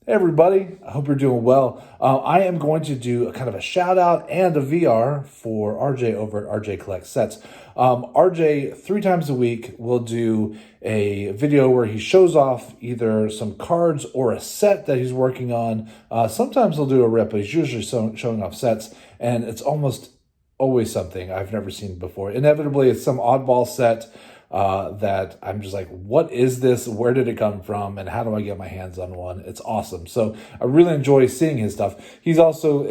Hey everybody, I hope you're doing well. I am going to do a kind of a shout out and a VR for RJ over at RJ Collects Sets. RJ, 3 times a week, will do a video where he shows off either some cards or a set that he's working on. Sometimes he'll do a rip, but he's usually showing off sets, and it's almost always something I've never seen before. Inevitably, it's some oddball set that I'm just like, what is this? Where did it come from? And how do I get my hands on one? It's awesome. So I really enjoy seeing his stuff. He's also,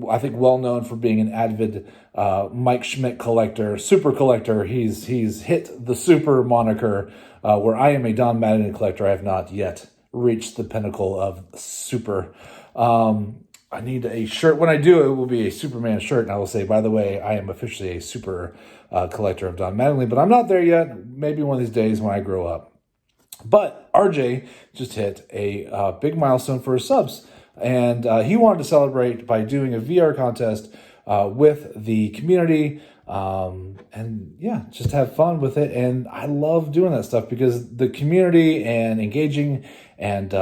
I think, well known for being an avid Mike Schmidt collector, super collector. He's hit the super moniker, where I am a Don Mattingly collector. I have not yet reached the pinnacle of super. I need a shirt. When I do, it will be a Superman shirt, and I will say, by the way, I am officially a super collector of Don Mattingly, but I'm not there yet. Maybe one of these days when I grow up. But RJ just hit a big milestone for his subs, and he wanted to celebrate by doing a VR contest with the community, and yeah, just have fun with it. And I love doing that stuff because the community and engaging, and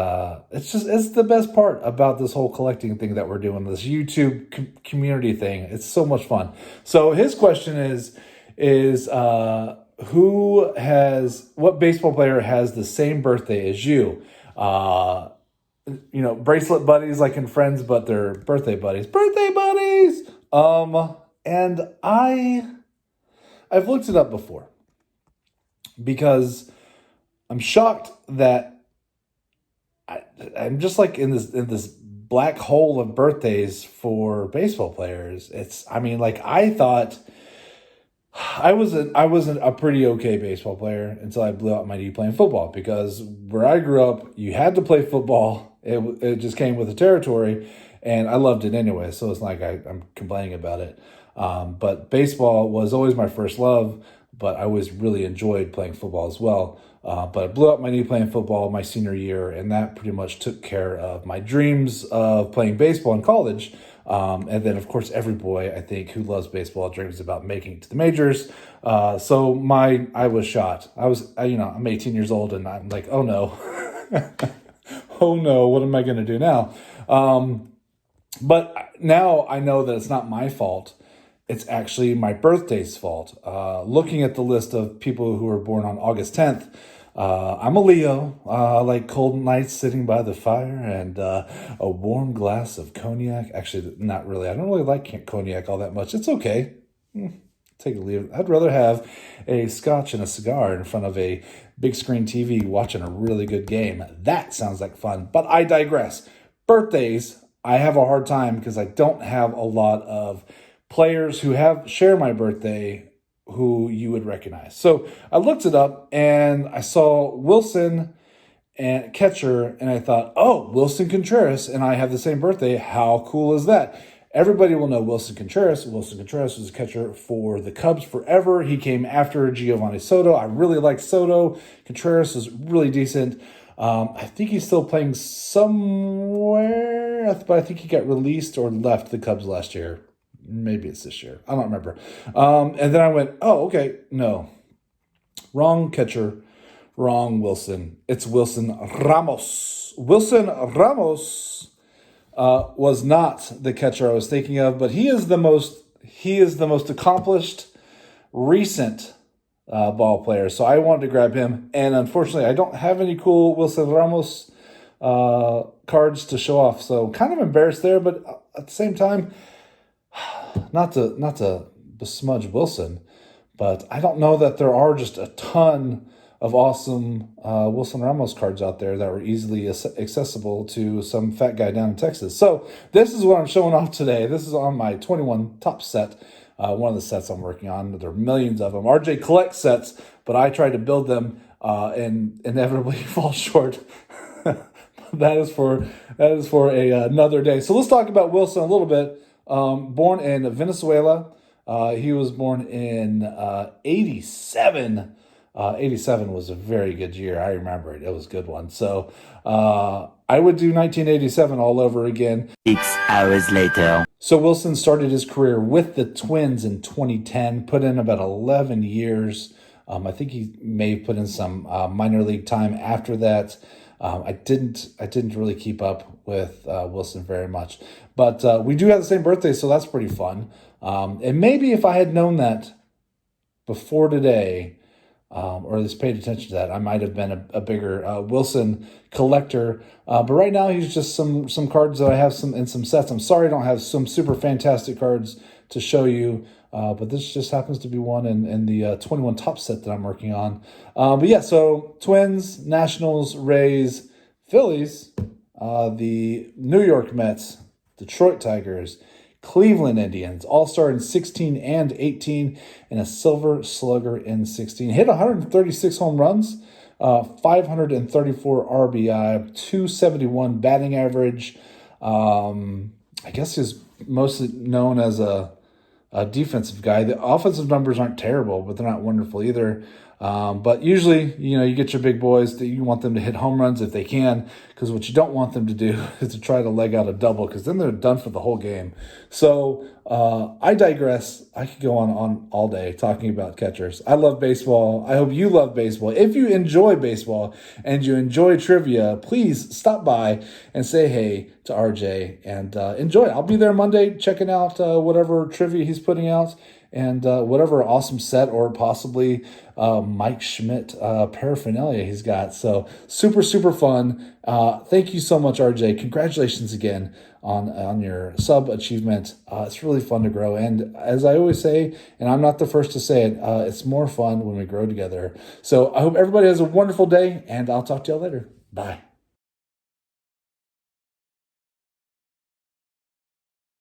it's the best part about this whole collecting thing that we're doing, this YouTube community thing. It's so much fun. So his question is what baseball player has the same birthday as you? Bracelet buddies like in Friends, but they're birthday buddies. Birthday buddies! And I've looked it up before because I'm shocked that I'm just like in this black hole of birthdays for baseball players. I thought I was a pretty okay baseball player until I blew out my knee playing football, because where I grew up, you had to play football. It just came with the territory, and I loved it anyway. So it's not like I'm complaining about it. But baseball was always my first love, but I always really enjoyed playing football as well. But I blew out my knee playing football my senior year, and that pretty much took care of my dreams of playing baseball in college. And then, of course, every boy, I think, who loves baseball dreams about making it to the majors. So I was shot. I'm 18 years old, and I'm like, oh no, oh no, what am I going to do now? But now I know that it's not my fault. It's actually my birthday's fault. Looking at the list of people who were born on August 10th, I'm a Leo. I like cold nights sitting by the fire and a warm glass of cognac. Actually, not really. I don't really like cognac all that much. It's okay. Take it or leave it. I'd rather have a scotch and a cigar in front of a big screen TV watching a really good game. That sounds like fun. But I digress. Birthdays, I have a hard time because I don't have a lot of players who share my birthday who you would recognize. So I looked it up and I saw Wilson and catcher, and I thought, oh, Wilson Contreras and I have the same birthday. How cool is that? Everybody will know Wilson Contreras. Wilson Contreras was a catcher for the Cubs forever. He came after Giovanni Soto. I really like Soto. Contreras is really decent. I think he's still playing somewhere, but I think he got released or left the Cubs last year. Maybe it's this year. I don't remember. And then I went, oh, okay, no. Wrong catcher, wrong Wilson. It's Wilson Ramos. Wilson Ramos was not the catcher I was thinking of, but he is the most accomplished recent ball player. So I wanted to grab him. And unfortunately, I don't have any cool Wilson Ramos cards to show off. So kind of embarrassed there, but at the same time, not to besmudge Wilson, but I don't know that there are just a ton of awesome Wilson Ramos cards out there that were easily accessible to some fat guy down in Texas. So this is what I'm showing off today. This is on my 21 top set, one of the sets I'm working on. There are millions of them. RJ collects sets, but I try to build them and inevitably fall short. That is for another day. So let's talk about Wilson a little bit. Born in Venezuela. He was born in 87. 87 was a very good year. I remember it. It was a good one. So I would do 1987 all over again. 6 hours later. So Wilson started his career with the Twins in 2010, put in about 11 years. I think he may have put in some minor league time after that. I didn't really keep up with Wilson very much, but we do have the same birthday, so that's pretty fun. And maybe if I had known that before today, or at least paid attention to that, I might have been a bigger Wilson collector. But right now, he's just some cards that I have in some sets. I'm sorry I don't have some super fantastic cards to show you, but this just happens to be one in the 21 top set that I'm working on. But yeah, so Twins, Nationals, Rays, Phillies, the New York Mets, Detroit Tigers, Cleveland Indians, all-star in 16 and 18, and a silver slugger in 16. Hit 136 home runs, 534 RBI, 271 batting average. I guess he's mostly known as a defensive guy. The offensive numbers aren't terrible, but they're not wonderful either. But usually, you get your big boys that you want them to hit home runs if they can, because what you don't want them to do is to try to leg out a double, because then they're done for the whole game. So I digress. I could go on all day talking about catchers. I love baseball. I hope you love baseball. If you enjoy baseball and you enjoy trivia, please stop by and say hey to RJ and enjoy it. I'll be there Monday checking out whatever trivia he's putting out, and whatever awesome set or possibly Mike Schmidt paraphernalia he's got. So super, super fun. Thank you so much, RJ. Congratulations again on your sub achievement. It's really fun to grow. And as I always say, and I'm not the first to say it, it's more fun when we grow together. So I hope everybody has a wonderful day, and I'll talk to y'all later. Bye.